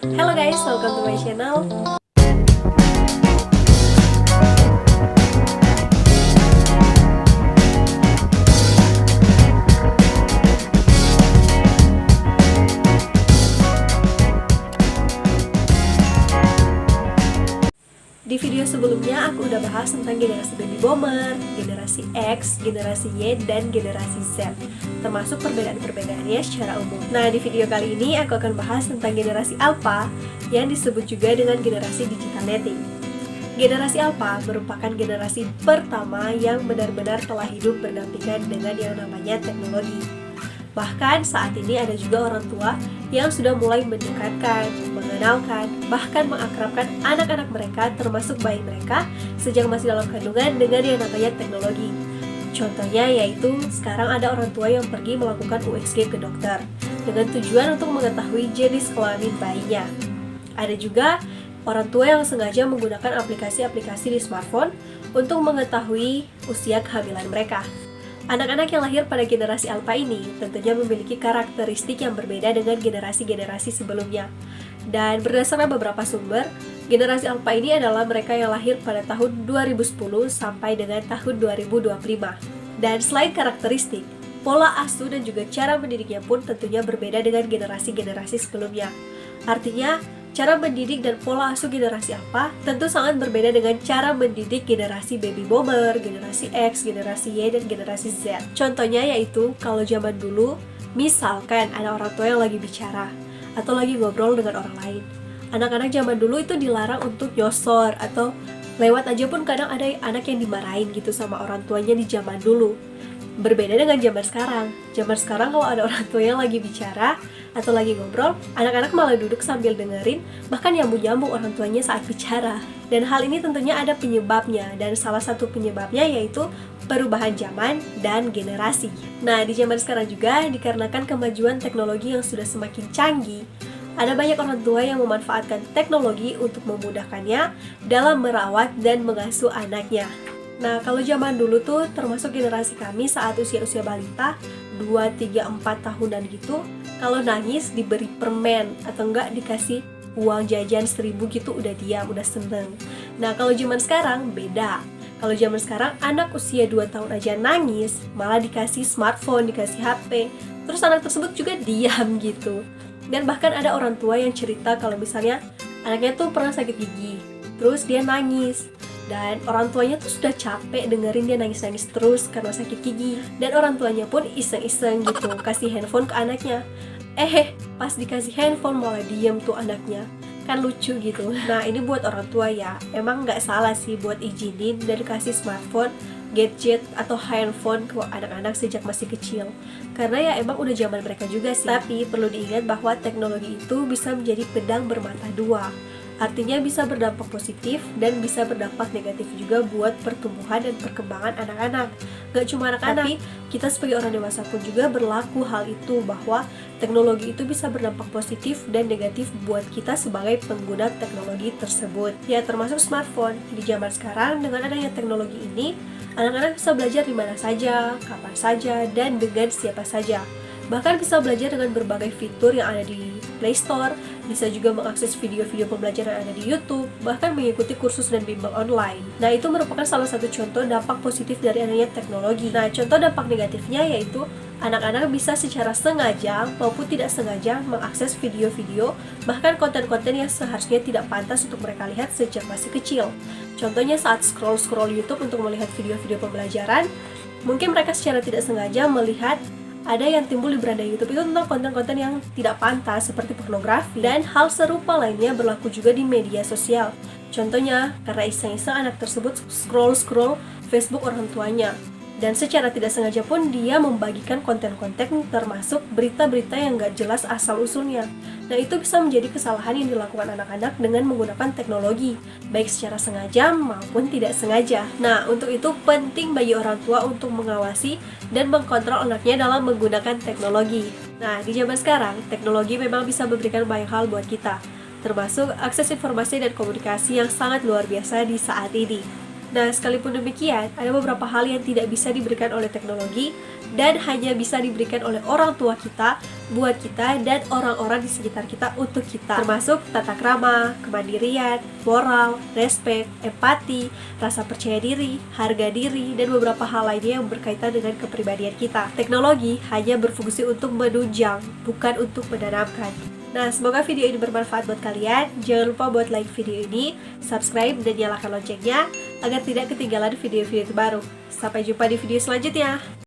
Hello guys, welcome to my channel. Di video sebelumnya aku udah bahas tentang generasi baby boomer, generasi X, generasi Y, dan generasi Z, termasuk perbedaan-perbedaannya secara umum. Nah, di video kali ini aku akan bahas tentang generasi Alpha yang disebut juga dengan generasi digital native. Generasi Alpha merupakan generasi pertama yang benar-benar telah hidup berdampingan dengan yang namanya teknologi. Bahkan saat ini ada juga orang tua yang sudah mulai mendekatkan, mengenalkan, bahkan mengakrabkan anak-anak mereka termasuk bayi mereka sejak masih dalam kandungan dengan yang namanya teknologi. Contohnya yaitu sekarang ada orang tua yang pergi melakukan USG ke dokter dengan tujuan untuk mengetahui jenis kelamin bayinya. Ada juga orang tua yang sengaja menggunakan aplikasi-aplikasi di smartphone untuk mengetahui usia kehamilan mereka. Anak-anak yang lahir pada generasi Alpha ini tentunya memiliki karakteristik yang berbeda dengan generasi-generasi sebelumnya. Dan berdasarkan beberapa sumber, generasi Alpha ini adalah mereka yang lahir pada tahun 2010 sampai dengan tahun 2025. Dan selain karakteristik, pola asuh dan juga cara mendidiknya pun tentunya berbeda dengan generasi-generasi sebelumnya. Artinya, cara mendidik dan pola asuh generasi Alpha tentu sangat berbeda dengan cara mendidik generasi baby boomer, generasi X, generasi Y, dan generasi Z. Contohnya yaitu kalau zaman dulu, misalkan ada orang tua yang lagi bicara atau lagi ngobrol dengan orang lain. Anak-anak zaman dulu itu dilarang untuk nyosor atau lewat aja pun kadang ada anak yang dimarahin gitu sama orang tuanya di zaman dulu. Berbeda dengan zaman sekarang. Zaman sekarang kalau ada orang tua yang lagi bicara atau lagi ngobrol, anak-anak malah duduk sambil dengerin, bahkan nyambung-nyambung orang tuanya saat bicara. Dan hal ini tentunya ada penyebabnya, dan salah satu penyebabnya yaitu perubahan zaman dan generasi. Nah, di zaman sekarang juga dikarenakan kemajuan teknologi yang sudah semakin canggih, ada banyak orang tua yang memanfaatkan teknologi untuk memudahkannya dalam merawat dan mengasuh anaknya. Nah, kalau zaman dulu tuh termasuk generasi kami saat usia-usia balita 2, 3, 4 tahunan gitu, kalau nangis diberi permen atau enggak dikasih uang jajan 1.000 gitu udah diam, udah seneng. Nah, kalau zaman sekarang beda. Kalau zaman sekarang anak usia 2 tahun aja nangis, malah dikasih smartphone, dikasih HP, terus anak tersebut juga diam gitu. Dan bahkan ada orang tua yang cerita kalau misalnya anaknya tuh pernah sakit gigi, terus dia nangis. Dan orang tuanya tuh sudah capek dengerin dia nangis-nangis terus karena sakit gigi. Dan orang tuanya pun iseng-iseng gitu kasih handphone ke anaknya. Pas dikasih handphone malah diem tuh anaknya. Kan lucu gitu. Nah, ini buat orang tua ya, emang nggak salah sih buat izinin dan kasih smartphone, gadget, atau handphone ke anak-anak sejak masih kecil. Karena ya emang udah zaman mereka juga sih. Tapi perlu diingat bahwa teknologi itu bisa menjadi pedang bermata dua. Artinya bisa berdampak positif dan bisa berdampak negatif juga buat pertumbuhan dan perkembangan anak-anak. Gak cuma anak-anak, tapi kita sebagai orang dewasa pun juga berlaku hal itu, bahwa teknologi itu bisa berdampak positif dan negatif buat kita sebagai pengguna teknologi tersebut. Ya, termasuk smartphone. Di zaman sekarang dengan adanya teknologi ini, anak-anak bisa belajar di mana saja, kapan saja, dan dengan siapa saja. Bahkan bisa belajar dengan berbagai fitur yang ada di Play Store, bisa juga mengakses video-video pembelajaran yang ada di YouTube, bahkan mengikuti kursus dan bimbel online. Nah, itu merupakan salah satu contoh dampak positif dari adanya teknologi. Nah, contoh dampak negatifnya yaitu anak-anak bisa secara sengaja maupun tidak sengaja mengakses video-video, bahkan konten-konten yang seharusnya tidak pantas untuk mereka lihat sejak masih kecil. Contohnya saat scroll-scroll YouTube untuk melihat video-video pembelajaran, mungkin mereka secara tidak sengaja melihat ada yang timbul di beranda YouTube itu tentang konten-konten yang tidak pantas seperti pornografi, dan hal serupa lainnya berlaku juga di media sosial. Contohnya, karena iseng-iseng anak tersebut scroll-scroll Facebook orang tuanya, dan secara tidak sengaja pun dia membagikan konten-konten termasuk berita-berita yang gak jelas asal-usulnya. Nah, itu bisa menjadi kesalahan yang dilakukan anak-anak dengan menggunakan teknologi, baik secara sengaja maupun tidak sengaja. Nah, untuk itu penting bagi orang tua untuk mengawasi dan mengkontrol anaknya dalam menggunakan teknologi. Nah, di zaman sekarang, teknologi memang bisa memberikan banyak hal buat kita, termasuk akses informasi dan komunikasi yang sangat luar biasa di saat ini. Nah, sekalipun demikian, ada beberapa hal yang tidak bisa diberikan oleh teknologi dan hanya bisa diberikan oleh orang tua kita, buat kita, dan orang-orang di sekitar kita untuk kita. Termasuk tata krama, kemandirian, moral, respek, empati, rasa percaya diri, harga diri, dan beberapa hal lainnya yang berkaitan dengan kepribadian kita. Teknologi hanya berfungsi untuk menunjang, bukan untuk menanamkan. Nah, semoga video ini bermanfaat buat kalian. Jangan lupa buat like video ini, subscribe, dan nyalakan loncengnya agar tidak ketinggalan video-video terbaru. Sampai jumpa di video selanjutnya.